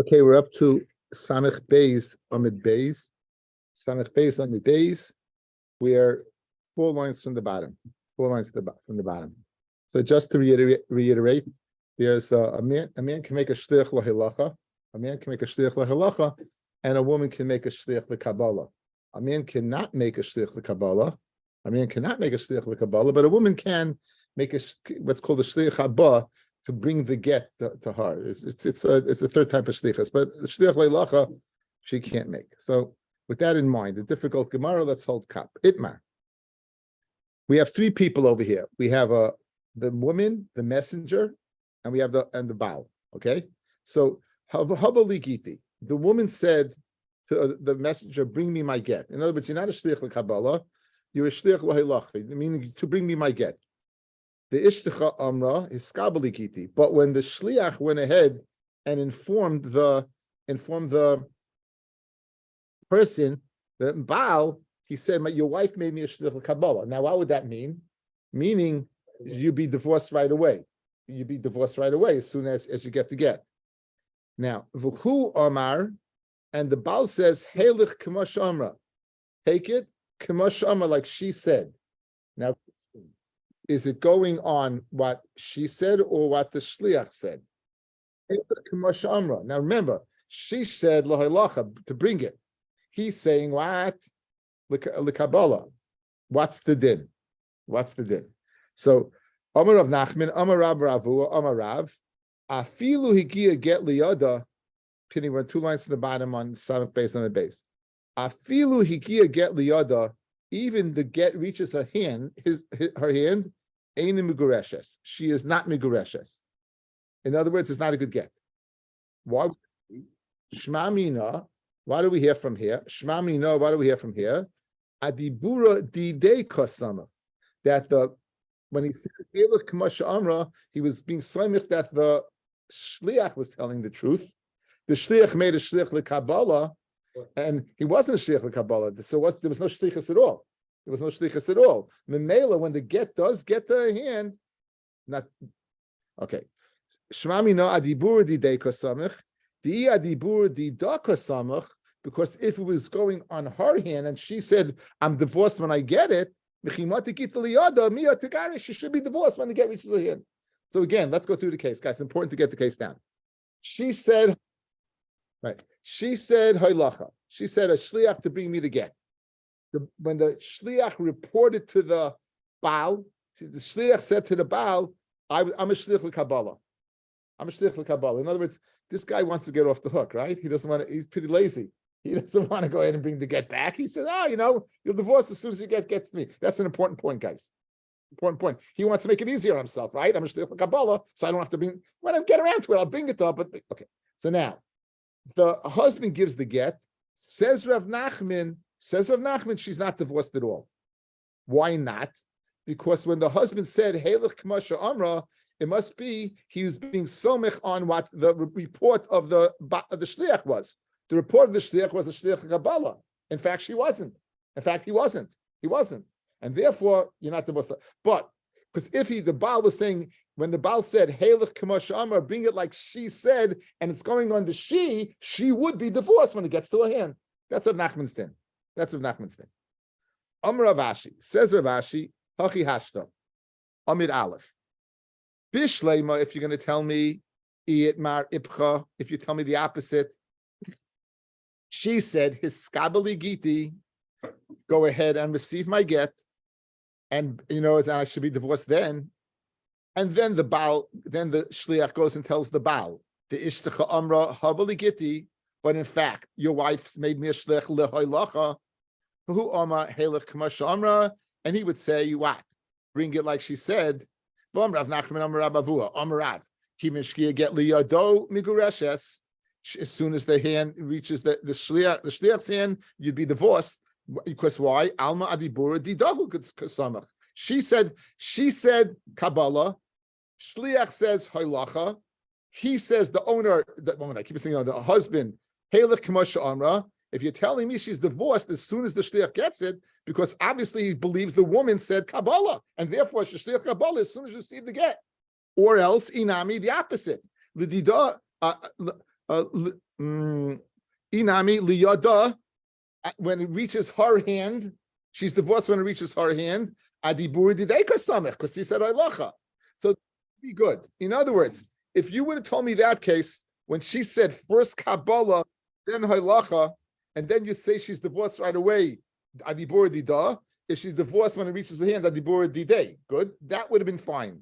Okay, we're up to Samech Beis Amid Beis. Samech Beis Amid Beis. We are 4 lines from the bottom. 4 lines from the bottom. So just to reiterate, there's a man can make a shliach lahilacha. A man can make a shliach lahilacha, and a woman can make a shliach lekabbalah. A man cannot make a shliach lekabbalah. A man cannot make a shliach lekabbalah, but a woman can make what's called a shliach haba, to bring the get to her. It's a third type of shlichus, but shliach leilacha she can't make. So with that in mind, the difficult Gemara, let's hold kap. Itmar. We have 3 people over here. We have the woman, the messenger, and we have the Baal. Okay, so habali giti. The woman said to the messenger, "Bring me my get." In other words, you're not a shliach lekabbalah, you're a shliach leilacha, meaning to bring me my get. The ishticha amra is skabalikiti, but when the shliach went ahead and informed the person, the Baal, he said, "Your wife made me a shliach kabbalah." Now, what would that mean? Meaning, you be divorced right away. You be divorced right away as soon as you get the get. Now, v'hu amar, and the Baal says, "Heilich k'mosh amra," take it k'mosh amra, like she said. Now, is it going on what she said or what the shliach said? Now remember, she said to bring it. He's saying what? L'kabbalah. What's the din? What's the din? So Amar Rav Nachman, Amar Rav Ravu, Amar Rav, Afilu higia get liyada. We're 2 lines to the bottom on 7th base on the base. Afilu higia get liyada. Even the get reaches her hand, her hand, ain't migureshes. She is not migureshes. In other words, it's not a good get. Why? Shma mina. Why do we hear from here? Shma mina. Why do we hear from here? Adibura didei kasama. That when he said Elach Kamasha Amra, he was being samich that the shliach was telling the truth. The shliach made a shliach lekabbalah, and he wasn't a shliach lekabbalah. So there was no shlichus at all. There was no shlichus at all. Memela, when the get does get to her hand, not okay. Shmami no adibur di de kosamich, di adibur di da kosamich, because if it was going on her hand and she said, "I'm divorced when I get it," she should be divorced when the get reaches her hand. So again, let's go through the case, guys. It's important to get the case down. She said, right? She said, "Haylacha." She said, "A shliach to bring me the get." When the shliach reported to the Baal, the shliach said to the Baal, "I'm a shliach lekabbalah. I'm a shliach lekabbalah." In other words, this guy wants to get off the hook, right? He doesn't want to. He's pretty lazy. He doesn't want to go ahead and bring the get back. He says, "Oh, you'll divorce as soon as you gets to me." That's an important point, guys. Important point. He wants to make it easier on himself, right? I'm a shliach lekabbalah, so I don't have to bring. When I get around to it, I'll bring it to her. But okay. So now, the husband gives the get. Says Rav Nachman, she's not divorced at all. Why not? Because when the husband said, Heilich K'masha Amra, it must be he was being somech on what the report of the shliach was. The report of the shliach was a shliach Kabbalah. In fact, she wasn't. In fact, he wasn't. He wasn't. And therefore, you're not divorced. But, because if the Baal was saying, when the Baal said, Heilich K'masha Amra, bring it like she said, and it's going on to she would be divorced when it gets to her hand. That's what Nachman's din. That's what Nachman's din. Amr Rav Ashi, says Rav Ashi, Hachi Hashta, Amid Aleph. Bishleima, if you're going to tell me, Iitmar Ipcha, if you tell me the opposite, she said, his skabali giti, go ahead and receive my get, and I should be divorced then. And then the shliach goes and tells the Baal, the ishtacha amra habali giti, but in fact, your wife made me a shliach lehoilacha, who amar heilich k'masha amra, and he would say, what? Bring it like she said. V'amrav Nachman amar Rav Avua, amar Rav, ki mishkia get liyado migureshes. As soon as the hand reaches the shliach's hand, you'd be divorced. Because why? Alma adibura didahu kasamach. She said Kabbalah. Shliach says halacha. He says the owner. I keep saying the husband. Heilich k'masha amra. If you're telling me she's divorced as soon as the shliach gets it, because obviously he believes the woman said Kabbalah, and therefore she shliach Kabbalah as soon as you receive the get, or else inami the opposite. L'dida inami liyada, when it reaches her hand, she's divorced when it reaches her hand. Adibur dideka samech, because he said halacha. So be good. In other words, if you would have told me that case when she said first Kabbalah, then halacha, and then you say she's divorced right away, adibur dida. If she's divorced when it reaches her hand, adibur didei. Good, that would have been fine.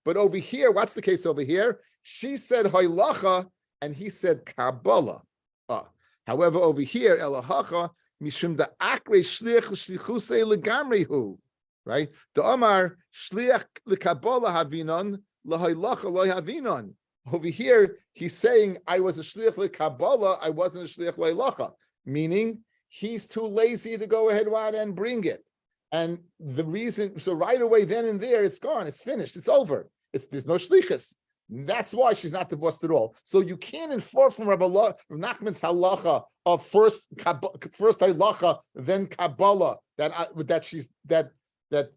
But over here, what's the case over here? She said halacha, and he said Kabbalah. However, over here, elahacha mishum da akre shliach shlichusei legamrihu, right? The Omar shliach lekabbalah havinon lahalacha lo havinon. Over here, he's saying I was a shliach lekabbalah, I wasn't a shliach lahalacha, meaning he's too lazy to go ahead and bring it. And the reason, so right away, then and there, it's gone, it's finished, it's over. There's no shlichus. That's why she's not divorced at all. So you can't infer from Rabbi Nachman's halacha of first halacha, then Kabbalah that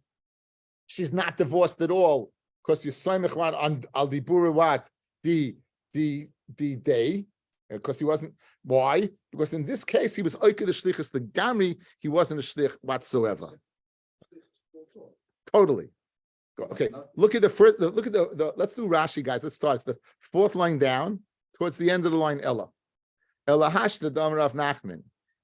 she's not divorced at all because you soymech on al dibur what the day, because he wasn't. Why? Because in this case he was oike the shlichus the gamri. He wasn't a shlich whatsoever. Totally. Okay, look at the first. Look at the. Let's do Rashi, guys. Let's start. It's the fourth line down towards the end of the line. Ella hashda damar of Nachman.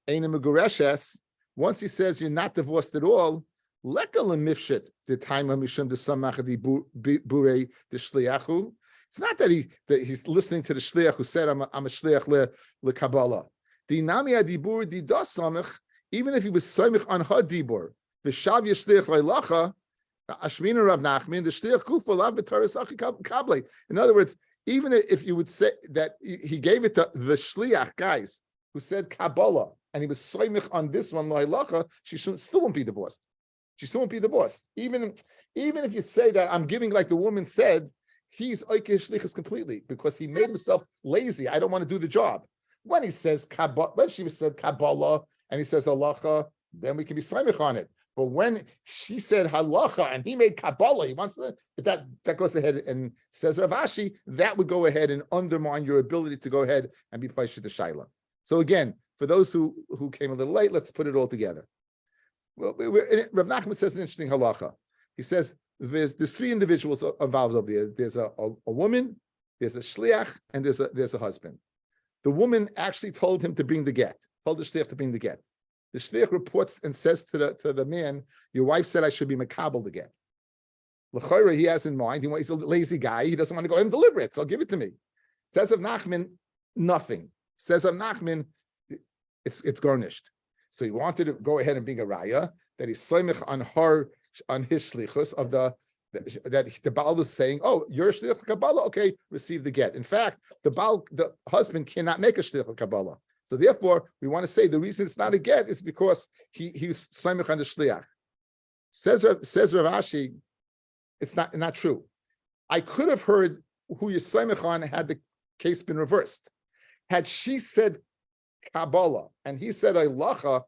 Eina megureshes. Once he says you're not divorced at all, lekal mifshit the time mishum the samachadi bure the shliachu. It's not that he's listening to the shliach who said I'm a shliach le Kabbalah. The nami adibur di das samach. Even if he was samach on hadibur, the shav yishliach leilacha. Ashmina Rav Nachman, the shliach kufa lav b'taras achi kable. In other words, even if you would say that he gave it to the shliach guys who said Kabbalah, and he was soymich on this one lo'ilacha, she still won't be divorced. She still won't be divorced. Even if you say that I'm giving like the woman said, he's oike shlichus completely because he made himself lazy. I don't want to do the job. When he says Kabbalah, when she said Kabbalah and he says halacha, then we can be soymich on it. But when she said halacha and he made Kabbalah, he wants that goes ahead and says Rav Ashi, that would go ahead and undermine your ability to go ahead and be placed to the shaila. So again, for those who came a little late, let's put it all together. Well, Rav Nachman says an interesting halacha. He says there's three individuals involved over there. There's a woman, there's a shliach, and there's a husband. The woman actually told him to bring the get, told the shliach to bring the get. The shliach reports and says to the man, your wife said I should be makabel to get. L'chayra, he has in mind, he's a lazy guy, he doesn't want to go ahead and deliver it, so give it to me. Says of Nachman, nothing. Says of Nachman, it's garnished. So he wanted to go ahead and bring a raya that he's soymich on his shlichus of that the Baal was saying, oh, you're a shliach Kabbalah, okay, receive the get. In fact, the husband cannot make a shliach Kabbalah. So therefore, we want to say the reason it's not a get is because he's soymich on the shliach. Says Rav Ashi, it's not true. I could have heard who you're soymich on had the case been reversed. Had she said Kabbalah and he said halacha,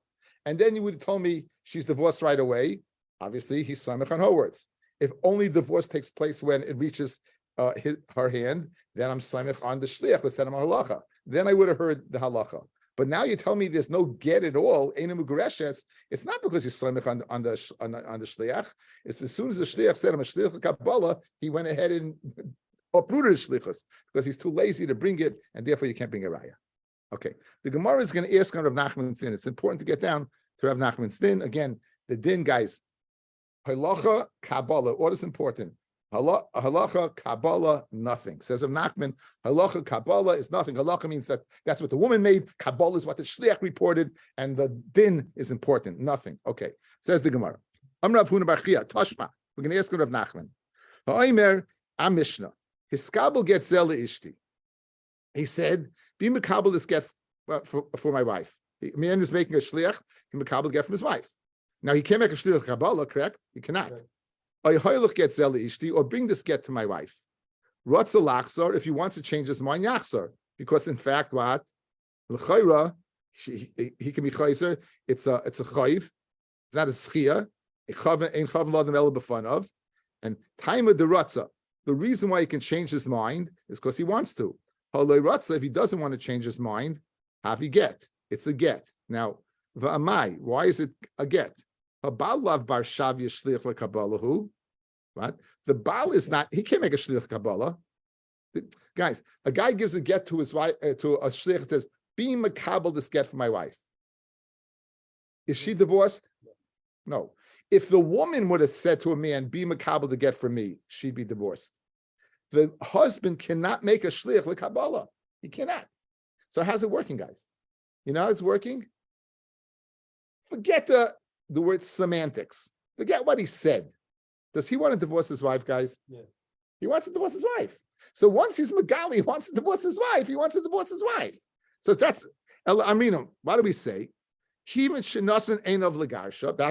and then you would have told me she's divorced right away. Obviously, he's soymich on her words. If only divorce takes place when it reaches her hand, then I'm soymich on the shliach who said halacha. Then I would have heard the halacha. But now you tell me there's no get at all. It's not because you're soymich on the shliach. It's as soon as the shliach said I'm a shliach Kabbalah, he went ahead and uprooted his shlichus because he's too lazy to bring it, and therefore you can't bring a raya. Okay, the Gemara is going to ask on Rav Nachman's din. It's important to get down to Rav Nachman's din. Again, the din, guys, halacha, Kabbalah, what is important? Halacha, Kabbalah, nothing. Says Rav Nachman, halacha, Kabbalah is nothing. Halacha means that's what the woman made. Kabbalah is what the shliach reported, and the din is important. Nothing. Okay, says the Gemara. Amrav Huna Bar Chia, Tashma. We're going to ask Rav Nachman. Ha'omer, am Mishnah. His kabel gets zela ishti. He said, be makabel this get for my wife. The man is making a shliach, he makabel get from his wife. Now he can't make a shliach Kabbalah, correct? He cannot. Or get zela ishti, or bring this get to my wife. Rotza lachzor, if he wants to change his mind, yachzor. Because in fact, what? L'chayra, he can be chayzer, it's a chayiv, it's not a schia, ein chav l'adam ela b'fanav, and time of the rotza. The reason why he can change his mind is because he wants to. If he doesn't want to change his mind, have he get? It's a get. Now, v'amai, why is it a get? What? The Baal is not, he can't make a shliach Kabbalah. Guys, a guy gives a get to his wife, to a shliach and says, be makabel this get for my wife. Is she divorced? No. If the woman would have said to a man, be makabel to get for me, she'd be divorced. The husband cannot make a shliach l'Kabbalah. He cannot. So how's it working, guys? You know how it's working? Forget the word semantics. Forget what he said. Does he want to divorce his wife, guys? Yeah. He wants to divorce his wife. So once he's Magali, he wants to divorce his wife. He wants to divorce his wife. So that's Aminim. What do we say? Back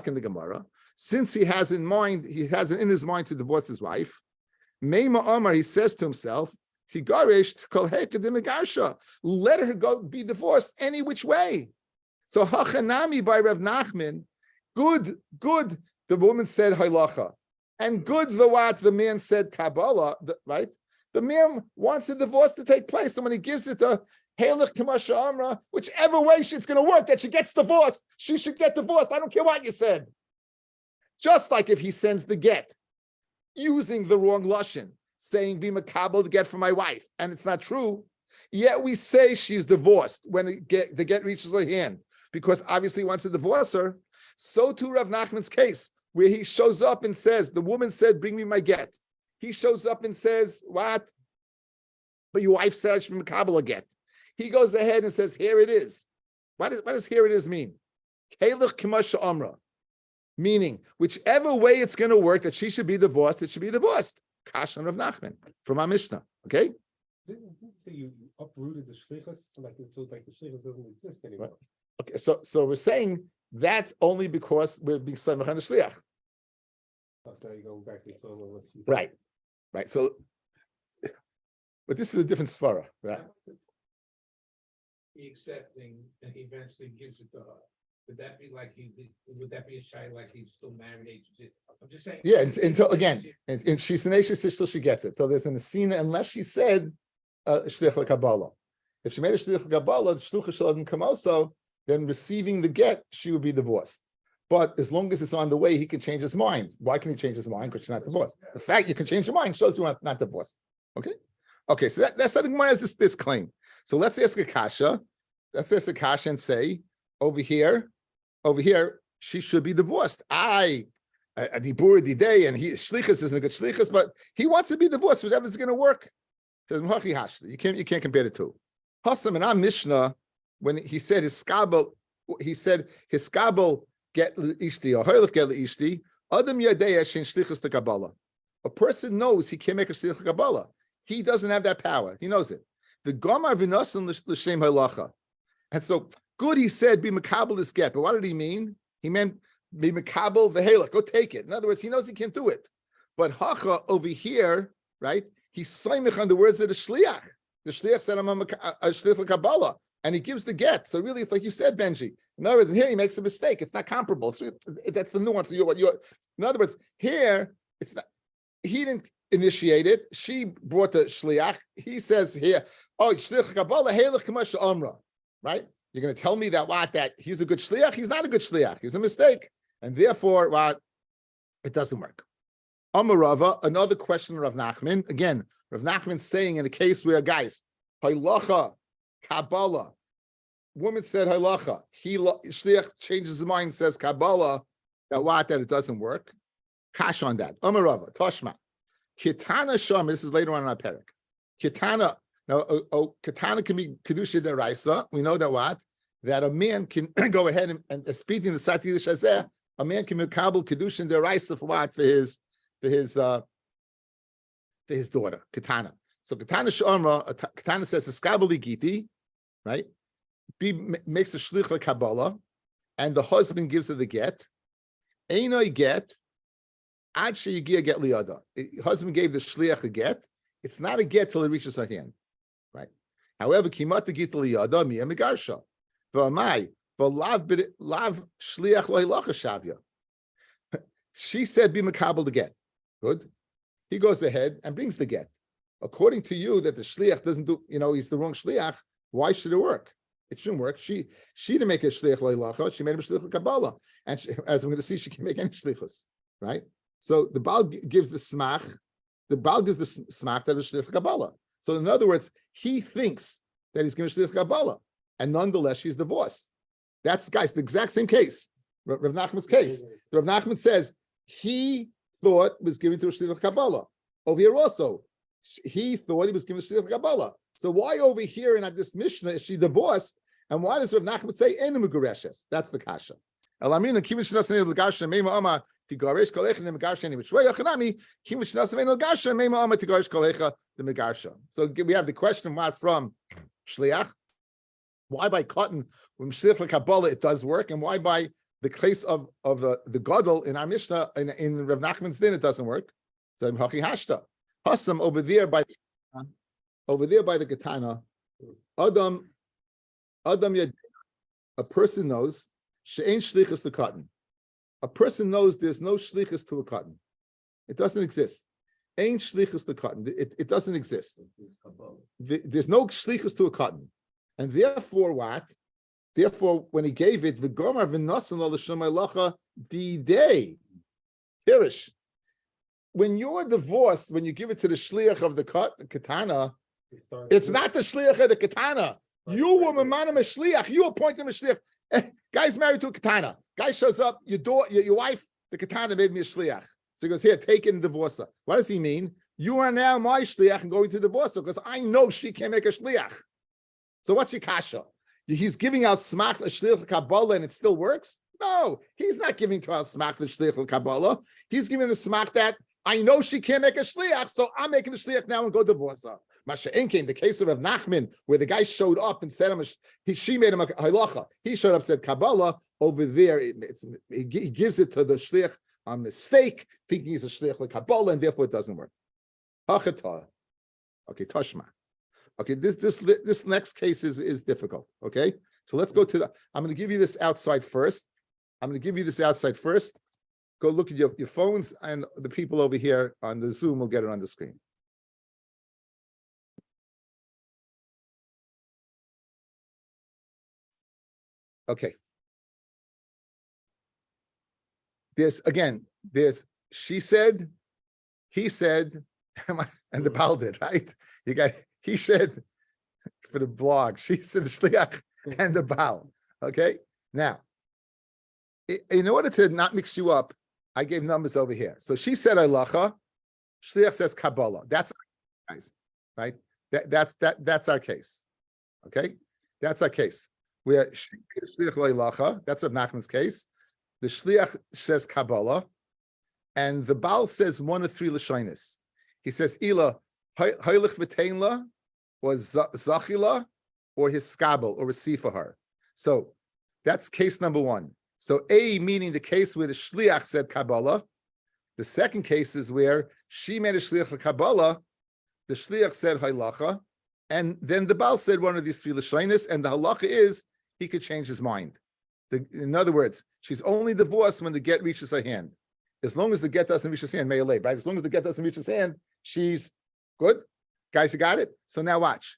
in the Gemara, since he has in mind, he has it in his mind to divorce his wife. Meima Amar, he says to himself, let her go be divorced any which way. So Hachanami by Rav Nachman, good, the woman said halacha, and good the man said Kabbalah, right? The man wants the divorce to take place, and when he gives it to Halach Kamasha Amra, whichever way it's going to work, that she gets divorced, she should get divorced. I don't care what you said. Just like if he sends the get, using the wrong lashon, saying be makabel to get for my wife, and it's not true, yet we say she's divorced when the get reaches her hand, because obviously he wants to divorce her. So too Rav Nachman's case, where he shows up and says, the woman said, bring me my get. He shows up and says, what? But your wife said I should be makabel a get. He goes ahead and says, here it is. What does here it is mean? Kelech Kimasha Amra. Meaning, whichever way it's going to work, that she should be divorced, it should be divorced. Kashan of Nachman from our Mishnah. Okay? Didn't you say you uprooted the shlichus, like the shlichus doesn't exist anymore? Right. Okay, so we're saying that only because we're being samech on the shliach. Oh, so you're going back to what you said. Right. So, but this is a different svara, right? He accepting and he eventually gives it to her. Would that be like would that be a shy like he's still married? I'm just saying. Yeah, until again, and she's an Asher till she gets it. So there's an Asina unless she said shliach l'Kabbalah. If she made a shliach l'Kabbalah, the shlucha shel come also, then receiving the get, she would be divorced. But as long as it's on the way, he can change his mind. Why can he change his mind? Because she's not divorced. The fact you can change your mind shows you are not divorced. Okay. So that's how the Gemara has this claim. So let's ask a kasha. Let's ask a kasha and say, over here, she should be divorced. A dibur diday, and he shlichus isn't a good shlichus, but he wants to be divorced. Whatever's going to work. Says you can't compare the two. Hasam and our Mishnah, when he said his skabel get ishti or hoylech get ishti. Adam yadeya shein shlichus Kabbalah. A person knows he can't make a shlichus Kabbalah. He doesn't have that power. He knows it. The gomar v'nosan l'shem halacha. And so good, he said, be makabel this get. But what did he mean? He meant be makabel v'helach. Go take it. In other words, he knows he can't do it. But hacha over here, right? He's slaimich on the words of the shliach. The shliach said, I'm a shliach Kabbalah. And he gives the get. So really, it's like you said, Benji. In other words, here he makes a mistake. It's not comparable. That's the nuance. In other words, here, it's not. He didn't initiate it. She brought the shliach. He says here, oh, shliach Kabbalah, helech k'masha amra. Right? You're going to tell me that he's a good shliach? He's not a good shliach. He's a mistake. And therefore, it doesn't work. Amar Rava, another question of Rav Nachman. Again, Rav Nachman saying in a case where, guys, halacha, Kabbalah, woman said halacha, shliach changes his mind, says Kabbalah, that it doesn't work. Kash on that. Amar Rava, Toshma. Kitana Sham, this is later on in our parak. Kitana, now, Kitana can be Kedusha Deraisa. We know that a man can go ahead and speaking the Sati Shazeh, a man can Mekabel Kedusha Deraisa for what? For his daughter, Kitana. So Kitana Shamra, Kitana says Eskabeli Giti, right? Makes a shlich Kabbalah, and the husband gives her the get. Einoi get, ad sheyigia get liada. Husband gave the shliach a get. It's not a get till it reaches her hand, right? However, kimat the get liada miya megarsha. V'amai v'lav shliach lo'ilacha shavya. She said, "Be makabel the get." Good. He goes ahead and brings the get. according to you that the shliach doesn't do, he's the wrong shliach. Why should it work? It shouldn't work. She didn't make a shliach loilacha. She made him a shliach kabbalah, and as we're going to see, she can make any shlichus, right? So the Baal gives the smach. The Baal gives the smach that is shliach kabbalah. So in other words, he thinks that he's giving shliach kabbalah, and nonetheless she's divorced. That's, guys, the exact same case. Rav Nachman's case. Rav Nachman says he thought was given to a shliach kabbalah. Over here also, he thought he was given shliach kabbalah. So why over here in this Mishnah is she divorced? And why does Rav Nachman say enu megureshes? That's the kasha. Elamina kivin shnas neil gasha meima ama tigaresh kolecha the megarsha any which way achanami kivin shnas neil gasha meima ama tigaresh kolecha the megarsha. So we have the question mark from shliach. Why by cotton when shliach kabbalah it does work, and why by the case of the gadol in our Mishnah in Rav Nachman's din it doesn't work? So hachi hashta hasam over there by the Gitana, Adam Yad, a person knows she'ain shlichus to cotton. A person knows there's no shlichus to a cotton. It doesn't exist. Ain shlichus to cotton. It doesn't exist. There's no shlichus to a cotton, and therefore what? Therefore, when he gave it, v'gomar v'nasan lo l'shem halacha the day, pirish. When you're divorced, when you give it to the shliach of the katana, it's not the shliach of the katana. You were mamana shliach. You appointed him a shliach. Guy's married to a katana. Guy shows up. Your wife, the katana made me a shliach. So he goes, here, take it and divorce her. What does he mean? You are now my shliach and going to divorce her because I know she can't make a shliach. So what's your kasha? He's giving out smach l'shliach kabbalah and it still works? No, he's not giving to us smach l'shliach kabbalah. He's giving the smach that I know she can't make a shliach, so I'm making the shliach now and go divorce her. Masha Enkin, the case of Rav Nachman, where the guy showed up and said she made him a halacha. He showed up, said Kabbalah. Over there, he gives it to the shliach on mistake, thinking he's a shliach like Kabbalah, and therefore it doesn't work. Hachata. Okay, Tashma. Okay, this next case is difficult. Okay, so let's go to I'm going to give you this outside first. Go look at your phones, and the people over here on the Zoom will get it on the screen. Okay. There's she said, he said, and the Baal did, right? You got he said for the blog, she said the shliach and the Baal. Okay. Now, in order to not mix you up, I gave numbers over here. So she said halacha, shliach says Kabbalah. That's our case, right? That's our case. Okay, that's our case. Where shliach halacha, that's Rav Nachman's case. The shliach says Kabbalah, and the Baal says one of three lashonis. He says ila haylich v'teinla, or zachila, or his skabel, or receive for her. So that's case number one. So A, meaning the case where the shliach said Kabbalah. The second case is where she made a shliach Kabbalah, the shliach said halacha, and then the Baal said one of these three lashonis, and the halacha is he could change his mind. In other words, she's only divorced when the get reaches her hand. As long as the get doesn't reach his hand, may right? As long as the get doesn't reach his hand, she's good. Guys, you got it? So now watch.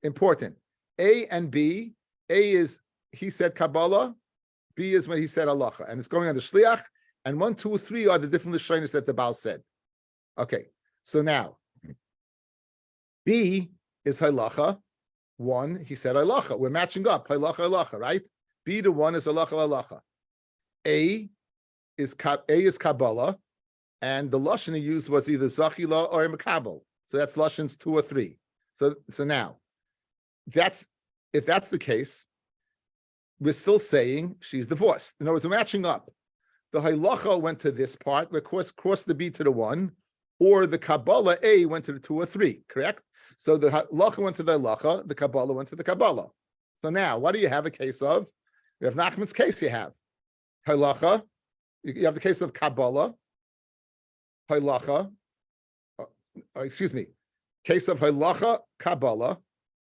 Important. A and B. A is he said Kabbalah. B is when he said halacha, and it's going on the shliach. And 1, 2, 3 are the different lashonos that the Baal said. Okay, so now B is halacha. 1, he said halacha. We're matching up halacha, right? B to 1 is halacha. A is Kabbalah, and the lashon he used was either zachila or makabel. So that's lashons 2 or 3. So now, if that's the case, we're still saying she's divorced. In other words, we're matching up. The halacha went to this part, where crossed the B to the 1, or the Kabbalah A went to the 2 or 3, correct? So the halacha went to the halacha, the Kabbalah went to the Kabbalah. So now, what do you have a case of? You have Nachman's case, you have halacha, you have the case of Kabbalah, halacha, case of halacha, Kabbalah.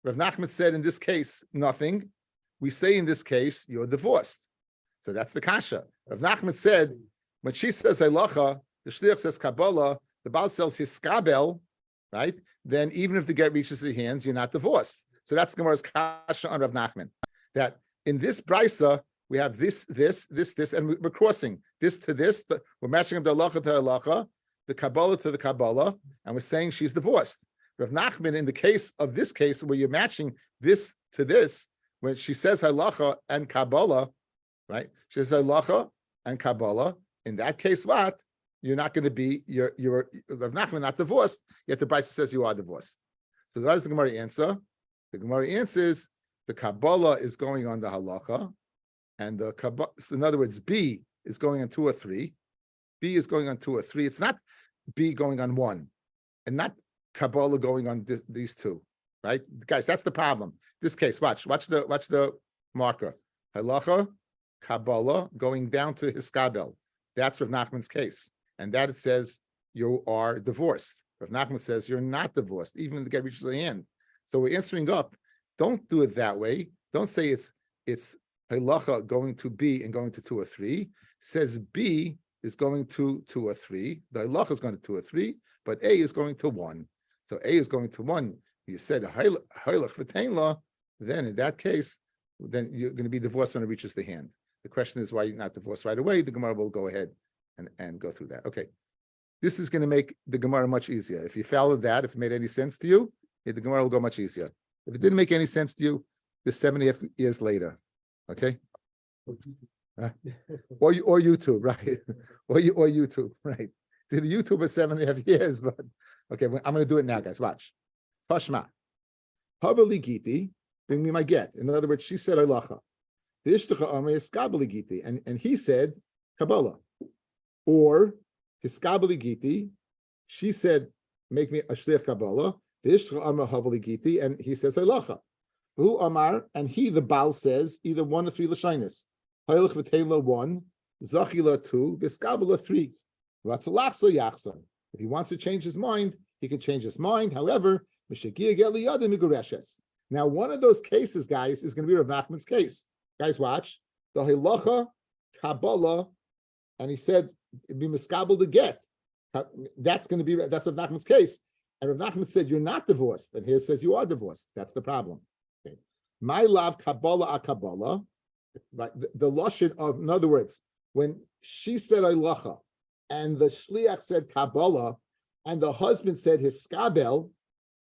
Rav Nachman said in this case, nothing. We say in this case, you're divorced. So that's the kasha. Rav Nachman said, when she says halacha, the shliach says Kabbalah, the Baal says his skabel, right? then even if the get reaches the hands, you're not divorced. So that's Gemara's kasha on Rav Nachman. That in this brisa, we have this, and we're crossing this to this. We're matching up the halacha to halacha, the Kabbalah to the Kabbalah, and we're saying she's divorced. Rav Nachman, in the case of this case, where you're matching this to this, when she says halacha and Kabbalah, right? She says halacha and Kabbalah. In that case, what? You're not going to be, you're Rav Nachman not divorced, yet the Brisa says you are divorced. So that is the Gemara answer. The Gemara answers the Kabbalah is going on the halacha, and the Kabbalah, so in other words, B is going on 2 or 3. B is going on 2 or 3. It's not B going on 1, and not Kabbalah going on these 2, right? Guys, that's the problem. This case, watch the marker. Halacha, Kabbalah going down to Hiskabel. That's Rav Nachman's case. And that it says you are divorced. Rav Nachman says you're not divorced, even if the guy reaches the hand. So we're answering up. Don't do it that way. Don't say it's halacha going to B and going to 2 or 3. Says B is going to 2 or 3. The halacha is going to 2 or 3, but A is going to 1. So A is going to 1. You said halach v'tein, then in that case, then you're going to be divorced when it reaches the hand. The question is why you're not divorced right away. The Gemara will go ahead and go through that. Okay. This is going to make the Gemara much easier. If you followed that, if it made any sense to you, the Gemara will go much easier. If it didn't make any sense to you, the 70 years later. Okay. Or YouTube, right? or YouTube, right? The YouTube is 7.5 years, but okay, I'm going to do it now, guys. Watch. Pashma. Havali Giti, bring me my get. In other words, she said halacha. The Ishtacha Amr is Kabbalah Giti, and he said Kabbalah. Or Hiskabali Giti, she said, make me a shliach Kabbalah. The Ishtacha Amr Havali Giti, and he says halacha. Who Amar, and he, the Baal, says either 1 or 3 lashinis. Halach v'teila 1, Zachila 2, Hiskabala 3. Ratzalachsa yachsa. If he wants to change his mind, he can change his mind. However, now, one of those cases, guys, is going to be Rav Nachman's case. Guys, watch. The halacha, Kabbalah, and he said, it'd be miskabel to get. That's Rav Nachman's case. And Rav Nachman said, you're not divorced. And here it says you are divorced. That's the problem. Okay. My love, Kabbalah a Kabbalah. Right? The lashon of, in other words, when she said halacha, and the shliach said Kabbalah, and the husband said hiskabel,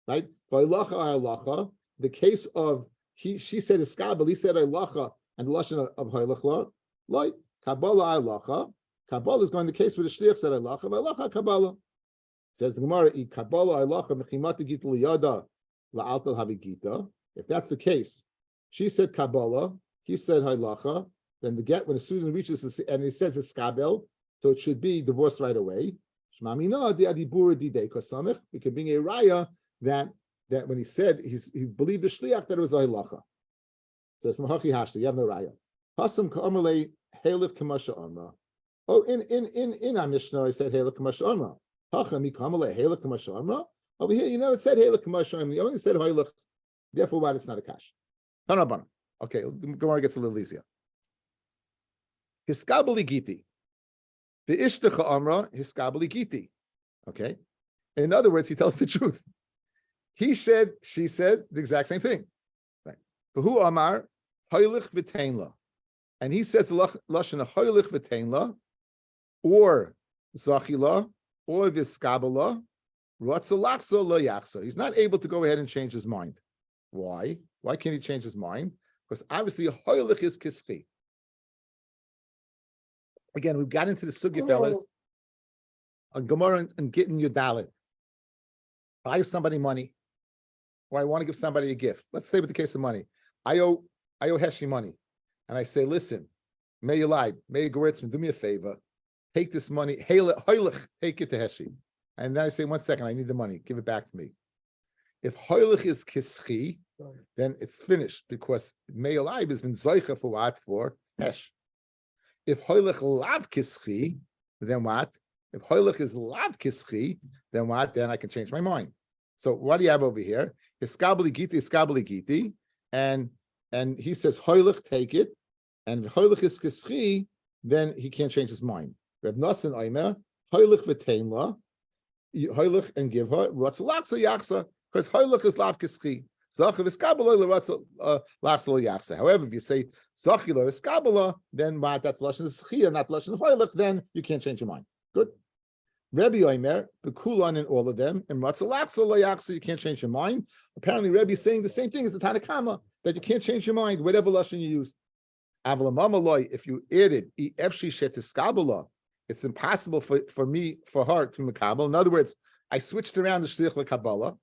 right? Halacha, the case of she said hiskabel, he said halacha, and the lashon of halacha, like Kabbalah halacha. Kabbalah is going to the case where the shliach said halacha Kabbalah. Says the Gemara, Kabbalah halacha mechimata gita liyada la'altal havigita. If that's the case, she said Kabbalah, he said halacha. Then the get when the Susan reaches and he says hiskabel, so it should be divorced right away. It could be a raya that when he said he believed the shliach that it was a halacha. Says Mahachi Hashta, you have no raya. Hasam ka'amalei halif kamasha amra. Oh, in our Mishnah, I said halif kamasha amra. Hacham ka'amalei halif kamasha amra. Over here, it said halif kamasha amra. You only said halif. Therefore, why it's not a kash. Tanabana. Okay, the Gemara gets a little easier. Hiskabeli giti. The ishtacha amra hiskabeli giti. Okay. In other words, he tells the truth. He said, she said the exact same thing. Right. But who amar hoilich v'teinla, and he says the lashon hoilich v'teinla, or zachila, or viskabela, ratzalachsa lo yachsa. He's not able to go ahead and change his mind. Why? Why can't he change his mind? Because obviously hoilich is kischi. Again, we've got into the sugya, fellas. A Gemara and Gitin Yudalit. I owe somebody money, or I want to give somebody a gift. Let's stay with the case of money. I owe Heshi money, and I say, listen, may you lie, may you Goritzman, do me a favor, take this money, take it to Heshi. And then I say, 1 second, I need the money, give it back to me. If hoilich is kischi, then it's finished, because may you lie has been zoicha for what? For Hesh. If hoilich lav kischi, then what? If hoilich is lav kischi, then what? Then I can change my mind. So what do you have over here? Hiskabeli giti, and he says hoilich, take it, and if hoilich is kischi, then he can't change his mind. Reb Nosson Omer, hoilich v'teimla, hoylech and give her ratza lachsa yachsa, because hoylech is lav kischi. Zachav iskabala leratza lachsa yachsa. However, if you say zachila iskabala, then that's lashon schia, not lashon hoylech. Then you can't change your mind. Good. Rabbi Omer, the kulan in all of them, and ratza lachsa yachsa, you can't change your mind. Apparently, Rabbi is saying the same thing as the Tanakama, that you can't change your mind, whatever lashon you use. If you added efshi shetiskabala, it's impossible for her to makabel. In other words, I switched around the shliach lekabala,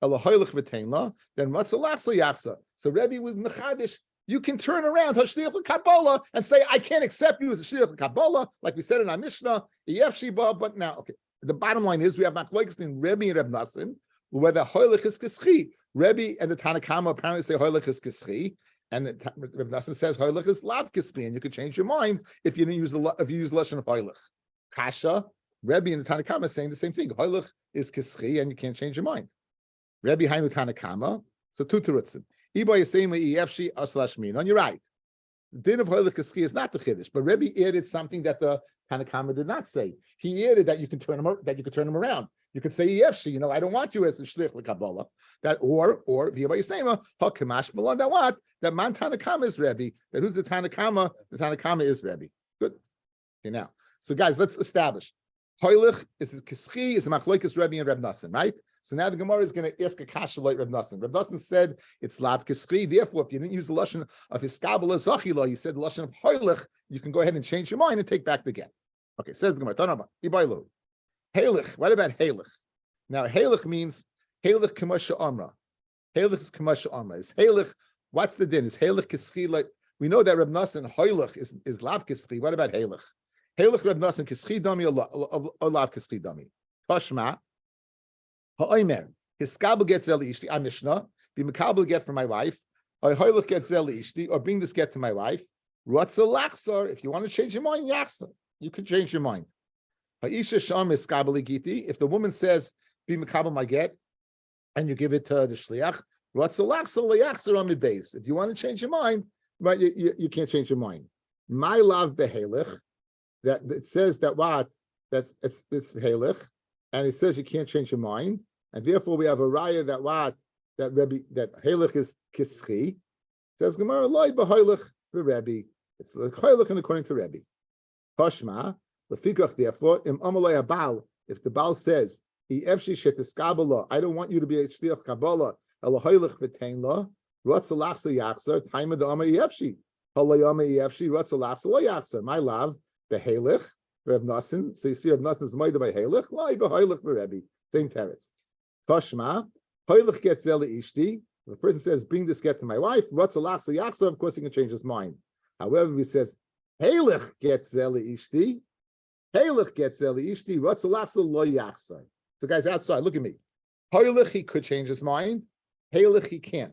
elahoylech v'teinla, then ratza lachsa yachsa. So Rabbi was mechadish. You can turn around her shliach lekabala and say, I can't accept you as a shliach lekabala, like we said in our Mishnah. But now, okay. The bottom line is we have machlokes in Rabbi and Reb Nassim, whether hoylech is kischi. Rabbi and the Tanakama apparently say hoylech is kischi. And Reb Nassim says hoylech is lav kischi, and you could change your mind if you didn't use if you use lashon of hoylech. Kasha, Rabbi and the Tanakama is saying the same thing. Hoylech is kischi, and you can't change your mind. Rabbi hainu Tanakama, so two terutzim. Iba yisema efshi aslash min. On you're right. The din of hoylech kischi is not the chiddush, but Rabbi added something that the Tanakama did not say. He added that you can turn him around. You could say efshi. I don't want you as a shlich lekabala. That or v'yaba yisema hakamash malon. That what? That man Tanakama is Rabbi. That who's the Tanakama? The Tanakama is Rabbi. Good. Okay, now. So guys, let's establish. Hoylech is kischi, is machlokes Rabbi and Reb Nassim, right? So now the Gemara is going to ask a kasha like Reb Nassim. Reb Nassim said it's lav kischi. Therefore, if you didn't use the lashon of hiskabala zachila, you said the lashon of hoylech, you can go ahead and change your mind and take back the get. Okay, says the Gemara. Tanaba ibailu. Halech. What about halech? Now halech means halech kamasha amra. Halech is kamasha amra. Is halech? What's the din? Is halech kischi like we know that Reb Nassim hoylech is lav kischi. What about halech? Halech Reb Nassim kischi dami or lav kischi dami. Tashma ha'omer hiskabel gets zel ishti. I'm Mishnah. Be makabel get for my wife. Hoylech gets zel ishti or bring this get to my wife. Ratza lachsar. If you want to change your mind, yachsar. You can change your mind. Ha'isha sham iskabel giti. If the woman says be makabel my get, and you give it to the shliach, ratza lachsar leyachsar on the base. If you want to change your mind, but you can't change your mind. My love behalech. That it says that what that it's halech, and it says you can't change your mind, and therefore we have a raya that what that Rabbi that halech is kischi. Says Gemara loy behalech for Rabbi. It's the halech and according to Rabbi. Toshma lefikach therefore im amalei abal. If the Baal says efshi shetiskabala, I don't want you to be a shliach kabbalah el halech v'teinla ratza lachsa yachzer time of the amar efshi halayama efshi ratza lachsa lo yachzer. My love. The halech, Reb Nassim. So you see, Reb Nassim is made by halech. Why behalech for Rebbe? Same teretz. Toshma, halech gets zeli ishti. If a person says, "Bring this get to my wife," ratza lachsa yachsa. Of course, he can change his mind. However, if he says, "Halech gets zeli ishti," halech gets zeli ishti. Ratza lachsa lo yachsa. So, guys, outside, look at me. Halech, he could change his mind. Halech, he can't.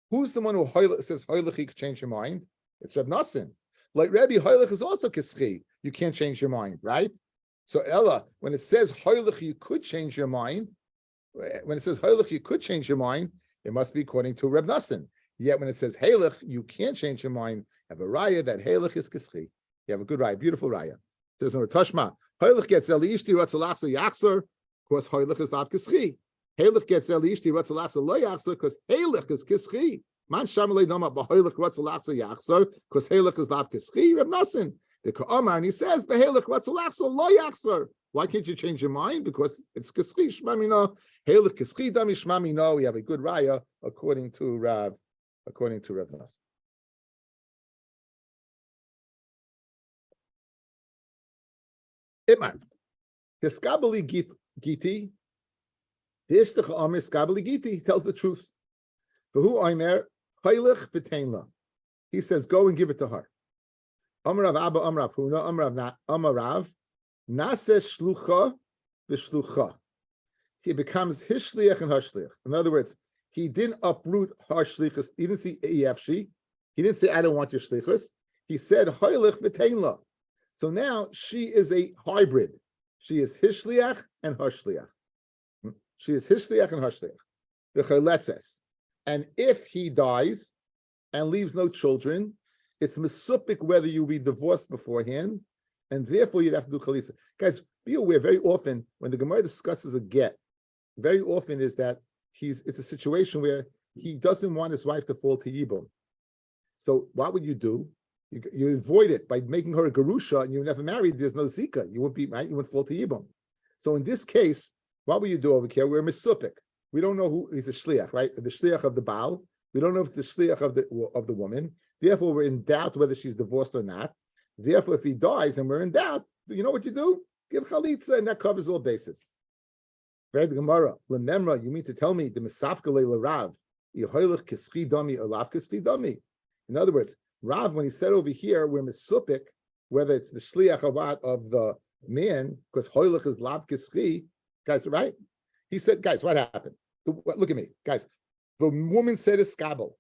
Who's the one who says halech, he could change your mind? It's Reb Nassim. Like Rabbi, hoylech is also kischi. You can't change your mind, right? So Ella, when it says hoylech, you could change your mind. When it says hoylech, you could change your mind. It must be according to Reb Nassim. Yet when it says halech, you can't change your mind. Have a raya that halech is kischi. You have a good raya, beautiful raya. It says in Tashma, hoylech gets eli ishti ratzalachsa yachzer. Of course, hoylech is lav kischi. Halech gets eli ishti ratzalachsa lo yachzer because halech is kischi. Man shamalei noma b'hoylech ratzalachsa yachzer because halech is lav kischi. Reb Nassim. The Ka'amar, and he says, "Behalech ratzalachsa lo yachzer." Why can't you change your mind? Because it's kischi shmamino. Halech kischi dami shmamino. We have a good raya according to Rav Nassim. Itmar, hiskabeli giti. This the Ka'amar hiskabeli giti. He tells the truth. For who Omer hoylech v'teinla. He says, "Go and give it to her." Amrav Abba, Amrav Huna, Amrav, Nase Shlucha v'Shlucha. He becomes his shliach and her shliach. In other words, he didn't uproot her shlichus. He didn't say efshi. He didn't say I don't want your shlichus. He said hoylech v'teinla. So now she is a hybrid. She is his shliach and her shliach. She is his shliach and her shliach. V'chayletzes. And if he dies and leaves no children, it's mesupik whether you be divorced beforehand, and therefore you'd have to do chalitza. Guys, be aware very often when the Gemara discusses a get, very often is that it's a situation where he doesn't want his wife to fall to Yibum. So what would you do? You avoid it by making her a Garusha, and you're never married, there's no Zika. You wouldn't be right, you wouldn't fall to Yibum. So in this case, what will you do over here? We're Misupik. We don't know who is the Shliach, right? The Shliach of the Baal. We don't know if it's the Shliach of the woman. Therefore, we're in doubt whether she's divorced or not. Therefore, if he dies and we're in doubt, you know what you do? Give Chalitza, and that covers all bases. Read the Gemara. Lememra, you mean to tell me the Misafkale Larav, Yehoilach Kischi Dami or Lav Kischi Dami? In other words, Rav, when he said over here, we're Misupik, whether it's the Shliach of the man, because Hoilach is Lav Kischi, guys, right? He said, guys, what happened? Look at me, guys. The woman said Iskabel.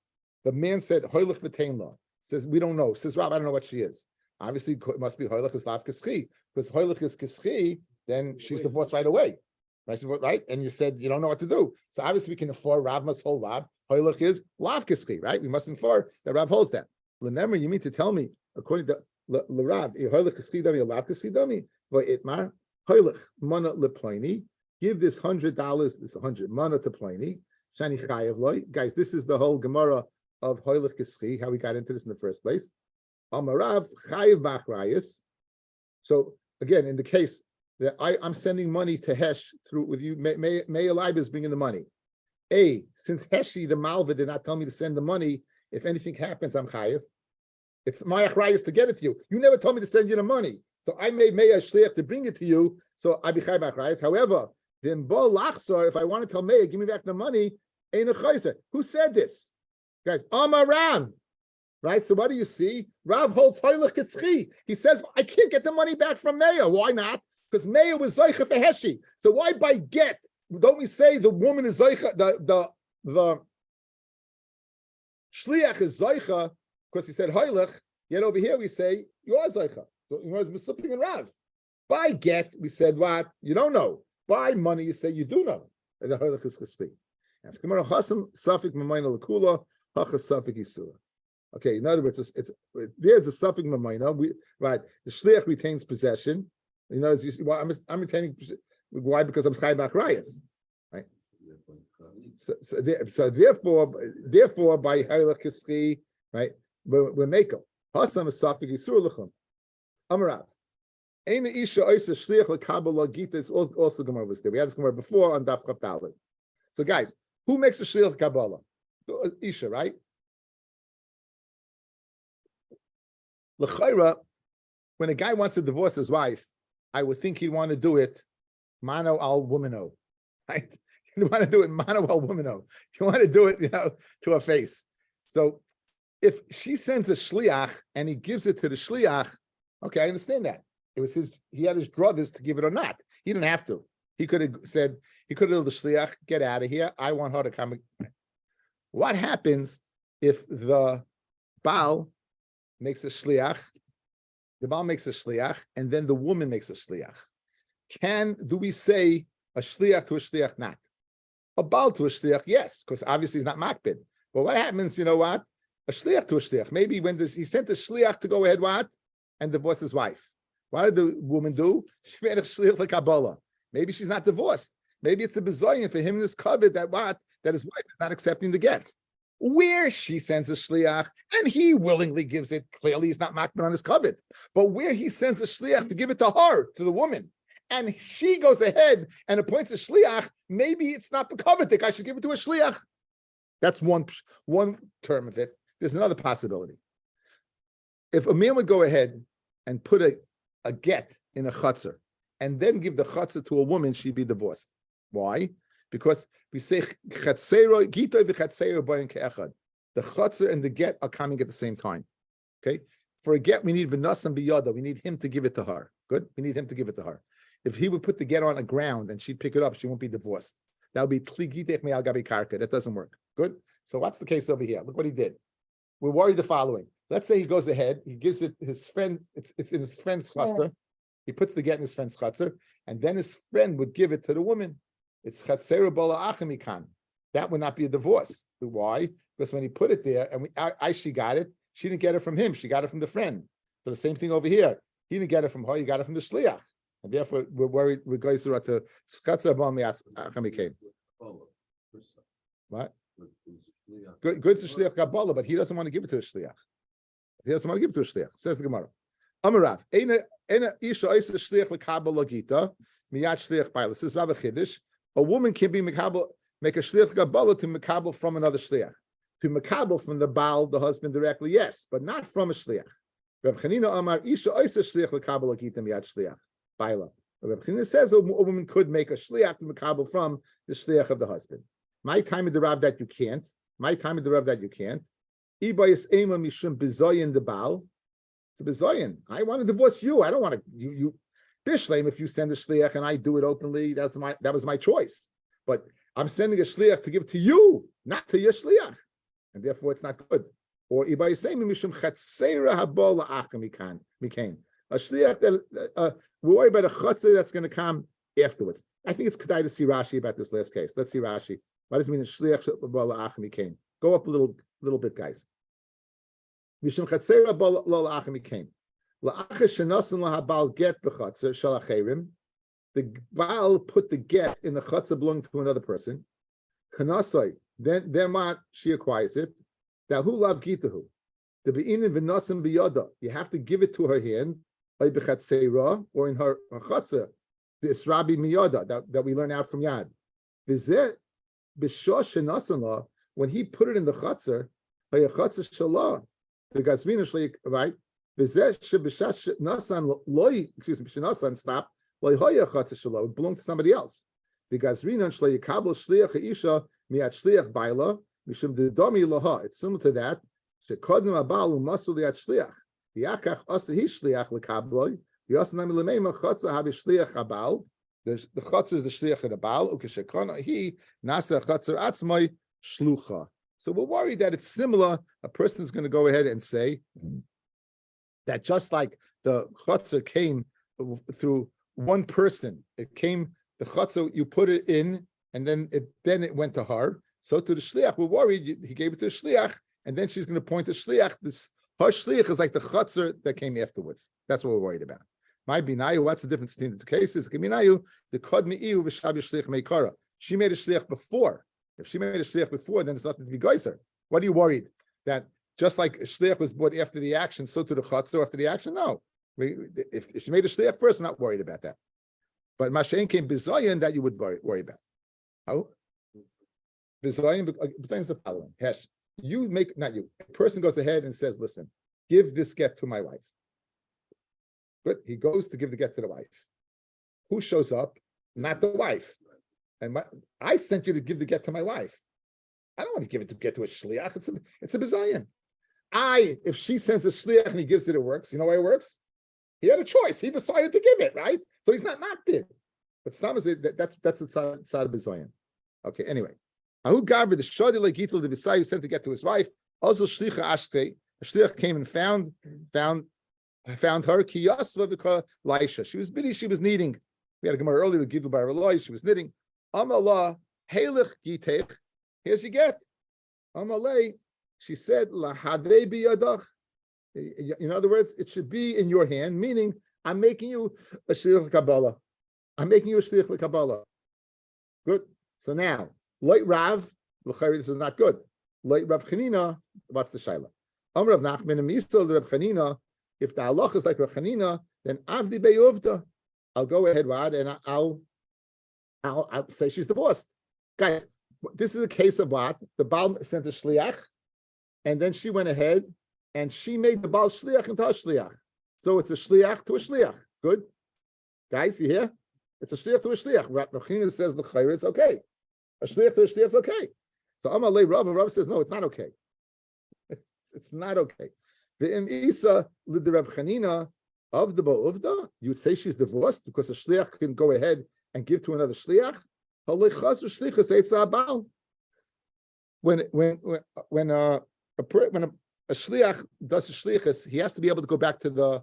The man said Hoilach V'tein Lo. Says, we don't know. Says, Rav, I don't know what she is. Obviously, it must be Hoilach is Lav Kischi, because Hoilach is Kischi, then she's divorced right away. Right? And you said you don't know what to do. So obviously we can infer Rav must hold Rav. Hoilach is Lav Kischi, right? We must infer that Rav holds that. Remember, you mean to tell me, according to Rav, Hoilach Kischi Dami, Lav Kischi Dami, V'itmar, Hoilach, Mana Leploini, give this $100, this 100 Mana to Pliny, Shani Chayev Loy. Guys, this is the whole Gemara of Hoilach Kischi, how we got into this in the first place. Amarav Chayev Bachrayas. So again, in the case that I'm sending money to Hesh through with you, May Elib is bringing the money. Since Heshi, the Malva, did not tell me to send the money, if anything happens, I'm Chayev. It's my achrayas to get it to you. You never told me to send you the money. So I made Meya Shliach to bring it to you, so I be Chayev achrayas. However, then Bo Lachsar, if I want to tell Meya, give me back the money, ain't a chayzer. Who said this? Guys, Amar Rav. Right? So what do you see? Rav holds Hoilach Kischi. He says, I can't get the money back from Meya. Why not? Because Meya was Zoicha for Heshi. So why by get? Don't we say the woman is Zoicha, the Shliach is Zoicha, because he said Hoilach, yet over here we say, you are Zoicha. So you know, it's Mesupik and Rav. By get, we said what? You don't know. By money, you say you do know. And the Hoilach is Kischi. After Gemara Chasam, Safik Mamayna Lakula, Hachas Safik Yisura. Okay, in other words, there's a suffix mamayna. The shliach retains possession. You know, I'm retaining. Why? Because I'm chayv achrayas, right? So therefore, by Hoilach Kischi, right? We're meko. Hasam is suffix yisur lechem. Amarav. Ein isha oisa shliach lekabel Gitin. It's also Gemara was there. We had this Gemara before on Daf Yomi. So guys, who makes a shliach kabbalah? Isha, right? L'chayra, when a guy wants to divorce his wife, I would think he'd want to do it mano al womano, right? You want to do it mano al womano. You want to do it, to her face. So if she sends a shliach and he gives it to the shliach, okay, I understand that. It was he had his druthers to give it or not. He didn't have to. He could have said, he could have told the shliach, get out of here. I want her to come. What happens if the Baal makes a shliach, the Baal makes a shliach, and then the woman makes a shliach? Do we say a shliach to a shliach not? A Baal to a shliach, yes, because obviously he's not makbid. But what happens, you know what? A shliach to a shliach. Maybe when he sent a shliach to go ahead, what? And divorce his wife. What did the woman do? She made a shliach like Kabbalah. Maybe she's not divorced. Maybe it's a bezoyan for him in this covet that his wife is not accepting the get. Where she sends a shliach and he willingly gives it, clearly he's not makbid on his covet. But where he sends a shliach to give it to her, to the woman, and she goes ahead and appoints a shliach, maybe it's not the covet. I should give it to a shliach. That's one term of it. There's another possibility. If a man would go ahead and put a get in a chutzner and then give the chutzner to a woman, she'd be divorced. Why? Because we say chatzero gitoy v'chatzero boyin ke'echad. The chutzner and the get are coming at the same time. Okay. For a get, we need v'nasan biyada. We need him to give it to her. Good. We need him to give it to her. If he would put the get on the ground and she'd pick it up, she won't be divorced. That would be tli gitech me'al gabi karka. That doesn't work. Good. So what's the case over here? Look what he did. We're worried the following. Let's say he goes ahead. He gives it his friend. It's in his friend's chutzner. He puts the get in his friend's chutzner, and then his friend would give it to the woman. It's chatzera bala achamikan. That would not be a divorce. Why? Because when he put it there, and she got it, she didn't get it from him. She got it from the friend. So the same thing over here. He didn't get it from her. He got it from the shliach. And therefore, we're worried. We're going to chatzar bal mi'achamikim. What? Good to shliach Kabbalah, but he doesn't want to give it to a shliach. He doesn't want to give it to a shliach. Says the Gemara. Amarav, ena isha isa shliach lekabbalah gita miyat shliach bailah. Says Rabbi Chiddush, a woman can be make a shliach Kabbalah to mekabel from another shliach. To mekabel from the baal, the husband directly, yes, but not from a shliach. Rabbi Chanina Amar isha isa shliach lekabbalah gita miyat shliach bailah. Rabbi Chanina says a woman could make a shliach to mekabel from the shliach of the husband. My time of the Rav that you can't. My time of the Rav that you can't. Ibayis ema mishum bezoyin the baal. It's a bezoyin. I want to divorce you. I don't want to you bishlem if you send a shliach and I do it openly. That was my choice. But I'm sending a shliach to give to you, not to your shliach, and therefore it's not good. Or ibayis ema mishum chatzera habol la'acham mikain. A shliach that we worry about a chatzera that's going to come afterwards. I think it's kedai to see Rashi about this last case. Let's see Rashi. What does it mean? Shliach la'acham came. Go up a little bit, guys. Mishum chatzera la'acham came. La'achar shenasan lahabal get b'chatzer shalacherim. The baal put the get in the chatzah belonging to another person. Kanasai. Then she acquires it. Dahu lav gitahu. The be'inin v'nasim b'yada. You have to give it to her hand. Or in her chatzah. This Rabbi miyada that we learn out from Yad. V'zeh b'shosh shenasan when he put it in the chatzar, the gazvina shleik, right? Shenasan stop. It belonged to somebody else. The gazvina shleik kabel shliach isha miat shliach baila mishum dedomi laha. It's similar to that. Shekodem abal umasul liat shliach. V'yakach asahi shliach lekabloi. V'yasanami lemeima chatzar habi shliach abal. The chatzar is the shliach of the baal. Ukeshekona he nasa chatzar atzmai shlucha. So we're worried that it's similar. A person is going to go ahead and say that just like the chatzar came through one person, it came the chatzar, you put it in, and then it went to her. So to the shliach, we're worried he gave it to the shliach, and then she's going to point to shliach. Her shliach is like the chatzar that came afterwards. That's what we're worried about. My binayu, what's the difference between the two cases? Binayu, the kod mi'iu v'shav shliach meikara. She made a shliach before. If she made a shliach before, then there's nothing to be geyser. What are you worried? That just like a shliach was bought after the action, so to the chatzor after the action? No. If she made a shliach first, I'm not worried about that. But Mashain came bizayin that you would worry about. How? Bizayin is the following. Hesh. Not you. A person goes ahead and says, listen, give this get to my wife. Good. He goes to give the get to the wife. Who shows up? Not the wife. And I sent you to give the get to my wife. I don't want to give it to get to a shliach. It's a bizayin. If she sends a shliach and he gives it, it works. You know why it works? He had a choice. He decided to give it, right? So he's not bid. But that's the side of bizayin. Okay. Anyway, Ahu Gabri the shadi legitul the bisay sent to get to his wife. Also shlicha ashke. The shliach came and found her. Ki yasva v'ka laisha. She was busy. She was kneading. We had a gemara earlier with Gidul bar Eloi. She was knitting. Amalah heilich gitech. Here's you get. Amalei. She said lahadei biyadach. In other words, it should be in your hand. Meaning, I'm making you a shliach Kabbalah. I'm making you a shliach Kabbalah. Good. So now, like Rav, this is not good. Like Rav Chanina, what's the shaila? Amr Rav Nachman and Misal Rav Chanina. If the halach is like Rav Chanina, then avdi be'uvda. I'll go ahead, Rad, and I'll say she's divorced. Guys, this is a case of what? The Baal sent a shliach, and then she went ahead, and she made the Baal shliach into a shliach. So it's a shliach to a shliach. Good? Guys, you hear? It's a shliach to a shliach. Rav Chanina says the chayr, it's okay. A shliach to a shliach is okay. So Amalei Rav says, no, it's not okay. It's not okay. The Im Isa the Rav Chanina of the Ba'uvda, you would say she's divorced because a shliach can go ahead and give to another shliach. When a shliach does a shliachus, he has to be able to go back to the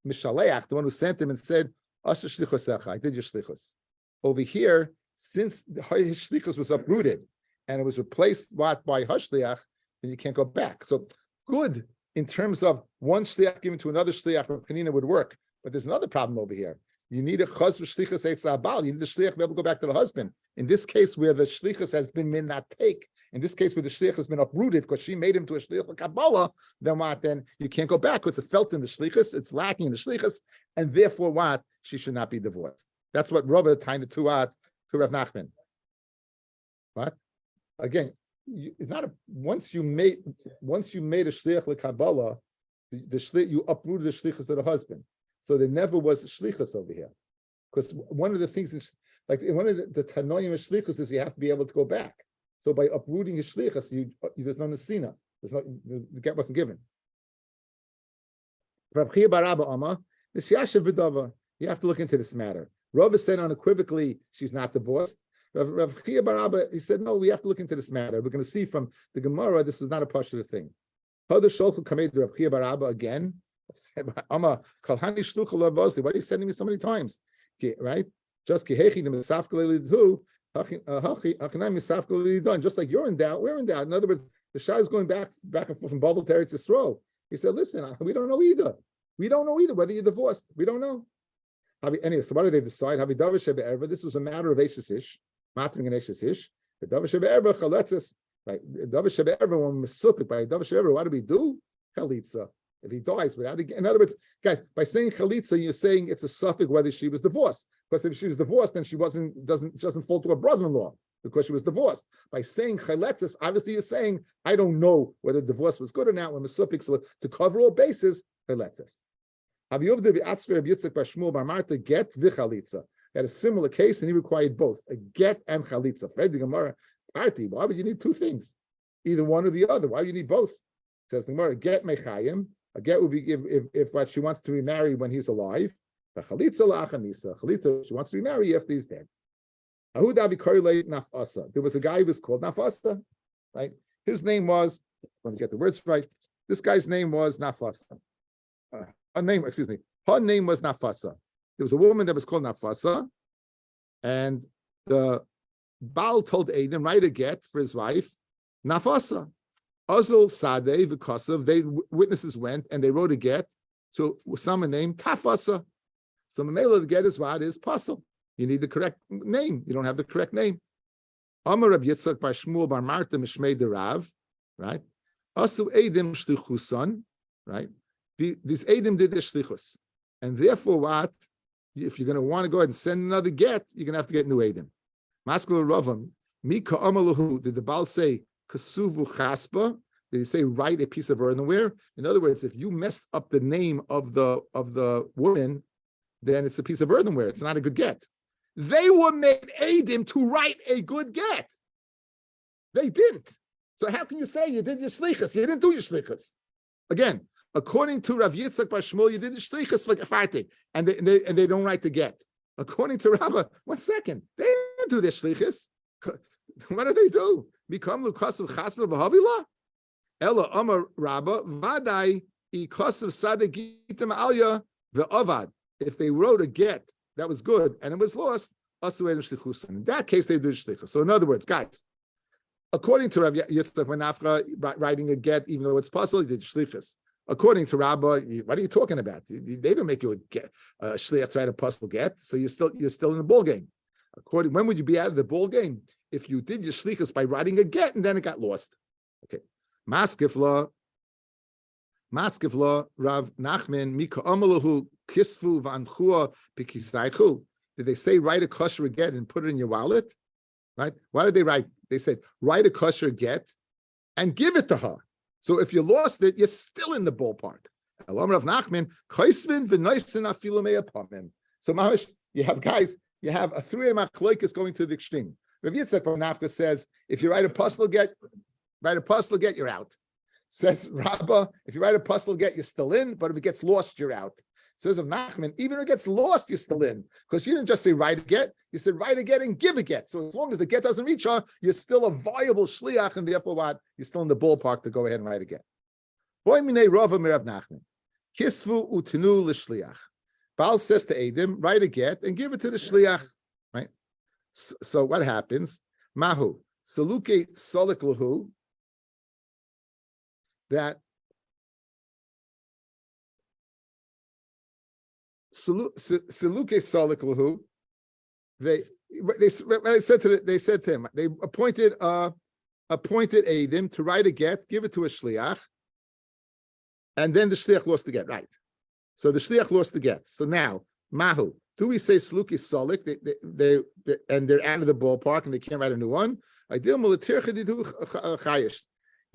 mishaleach, the one who sent him and said, "Asher shlichusecha, I did your shlichus." Over here, since his shlichus was uprooted and it was replaced by hashliach, then you can't go back. So good in terms of one shliach given to another shliach, Rav Chanina would work. But there's another problem over here. You need a chaz v'shlichus eitz abal. You need the shliach to be able to go back to the husband. In this case, where the shlichus has been min not take, in this case where the shliach has been uprooted because she made him to a shliach Kabbalah, then what? Then you can't go back because it felt in the shlichus, it's lacking in the shlichus, and therefore what? She should not be divorced. That's what Rabbi tied to Rav Nachman. What? Again, it's not a once you made a shliach lekabbalah, the shliach, you uprooted the shlichus of the husband. So there never was a shlichus over here, because one of the things is like one of the tanoim of shlichus is you have to be able to go back. So by uprooting his shlichus, there's no nesina. The get wasn't given. You have to look into this matter. Rav said unequivocally she's not divorced. Rav Chia bar Abba, he said, no, we have to look into this matter. We're going to see from the Gemara, this is not a partial thing. Rav Chia bar Abba again. Why are you sending me so many times? Right? Just just like you're in doubt, we're in doubt. In other words, the Shah is going back and forth from Babel to Eretz Yisrael. He said, listen, we don't know either. We don't know either whether you're divorced. We don't know. Anyway, so what do they decide? This was a matter of Eishes Ish, matring and Eishes Ish. The Davar Shebe'erva chaletzes, right? Davar Shebe'erva, when we're supik by Davar Shebe'erva, what do we do? Chalitza. If he dies without, in other words, guys, by saying chalitza, you're saying it's a suffix whether she was divorced. Because if she was divorced, then she doesn't fall to her brother-in-law because she was divorced. By saying chaletzes, obviously you're saying I don't know whether divorce was good or not. When the suffix, so to cover all bases, chaletzes. Get v'chalitza. Had a similar case, and he required both a get and chalitza. Fred the Gemara, why would you need two things? Either one or the other. Why would you need both? Says the Gemara, get mechayim. A get would be if what she wants to remarry when he's alive. Chalitza la'achanisa. Chalitza, she wants to remarry after he's dead. There was a guy who was called Nafasa, right? His name was, let me get the words right. This guy's name was Nafasa. Her name was Nafasa. There was a woman that was called Nafasa, and the Baal told Adam, write a get for his wife, Nafasa. Azul Sadeh V'Kosav, witnesses went and they wrote a get to someone named Tafasa. So Mamela, the get is what is Pasal. You need the correct name. You don't have the correct name. Amar Rab Yitzchak bar Shmuel bar Marta Mishmei de Rav, right? Asu Edim Shlichusan, right? These Edim did their shlichus. And therefore what? If you're going to want to go ahead and send another get, you're going to have to get new Edim. Maskal Ravam, Mika Amalahu, did the Baal say, Kasuvu Chaspa? Did he say write a piece of earthenware? In other words, if you messed up the name of the woman, then it's a piece of earthenware. It's not a good get. They were made Edim to write a good get. They didn't. So how can you say you did your shlichus? You didn't do your shlichus. Again, according to Rav Yitzchak bar Shmuel, you did the shlichus for farting, and they don't write the get. According to Rabbi, 1 second, they didn't do their shlichus. What do they do? Become lukasav chasma v'havila? Ella Amar Rabba Vadai ikasav sadek gitim alya ve'avad. If they wrote a get that was good and it was lost, in that case they did shlichus. So in other words, guys, according to Rav Yitzchak ben Afra, writing a get, even though it's possible, he did shlichus. According to Rabbi, what are you talking about? They don't make you a shliach to write a possible get, so you're still in the ball game. When would you be out of the ball game? If you did your shlichus by writing a get and then it got lost. Okay. Maskifla, Rav Nachman, Mika Amalahu, Kisfu, Vanchua, Pikisaichu. Did they say write a kosher get and put it in your wallet? Right? Why did they write? They said write a kosher get and give it to her. So if you lost it, you're still in the ballpark. Rav Nachman, Kaisvin v'noisen afilomei apamim. So Mahash, you have guys, you have a 3 machloikas going to the extreme. Rav Yitzchak bar Nafka says, if you write a puzzle get, you're out. Says Rabbah, if you write a puzzle get, you're still in, but if it gets lost, you're out. Says of Nachman, even if it gets lost, you're still in. Because you didn't just say write a get, you said write a get and give a get. So as long as the get doesn't reach her, you're still a viable shliach, and therefore what? You're still in the ballpark to go ahead and write a get. Boy minei Rava mirav Nachman. Kisvu utenu l'shliach. Baal says to Edim, write a get and give it to the shliach. Right? So what happens? Mahu. Saluke solik lahu. That Siluke Salik Lahu. They said to him, they appointed Adim to write a get, give it to a shliach, and then the shliach lost the get. Right. So the shliach lost the get. So now, Mahu, do we say Sluki Solik? And they're out of the ballpark and they can't write a new one. They're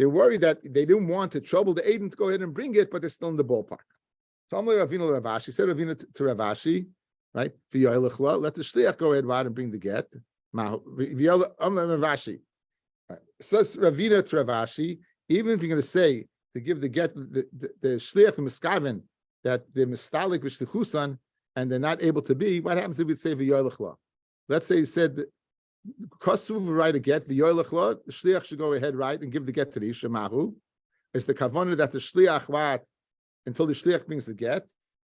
worried that they didn't want to trouble the Aiden to go ahead and bring it, but they're still in the ballpark. So Amar Ravina Ravashi said Ravina to Ravashi, right? Let the shliach go ahead and bring the get. Amar Ravashi. Says Ravina to Ravashi, even if you're going to say to give the get the shliach miskaven that they're mistalik v'shlichusan and they're not able to be, what happens if we say v'yoylechla? Let's say he said Kosuv write a get v'yoylechla, the shliach should go ahead right and give the get to the isha mahu. It's the kavanah that the shliach what until the shliach brings the get.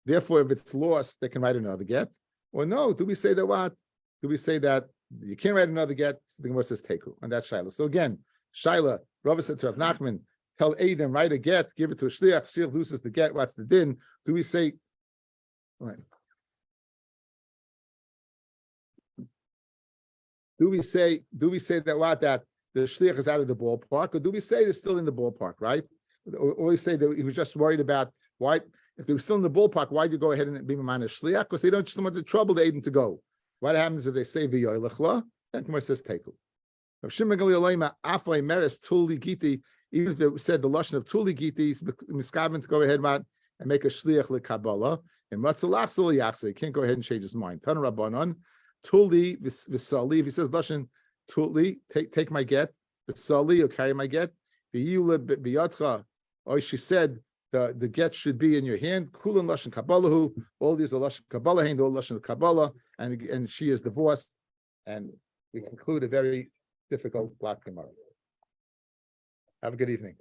Therefore, if it's lost, they can write another get. Or no, do we say that what? Do we say that you can't write another get? So the Gemara says teku, and that's Shaila. So again, Shaila, Rabbi said to Rav Nachman, tell Aiden, write a get, give it to a shliach. Shliach loses the get. What's the din? Do we say? Right. Do we say that what that the shliach is out of the ballpark, or do we say they're still in the ballpark? Right? Or we say that he was just worried about why if they were still in the ballpark, why'd you go ahead and be a shliach? Because they don't just want the trouble to Aiden to go. What happens if they say v'yoylechla? Then Gemara says teku. Even if they said the lashon of tuli giti, miskaven to go ahead and make a shliach lekabbalah, and matzalach sul yachse, he can't go ahead and change his mind. Tan rabbanon tuli v'sali. If he says lashon tuli, take my get, v'sali or carry my get. V'yula b'yatcha, or she said the get should be in your hand. Kulan lashon kabbalahu. All these are lashon kabbalah, all lashon kabbalah, and she is divorced, and we conclude a very difficult block tomorrow. Have a good evening.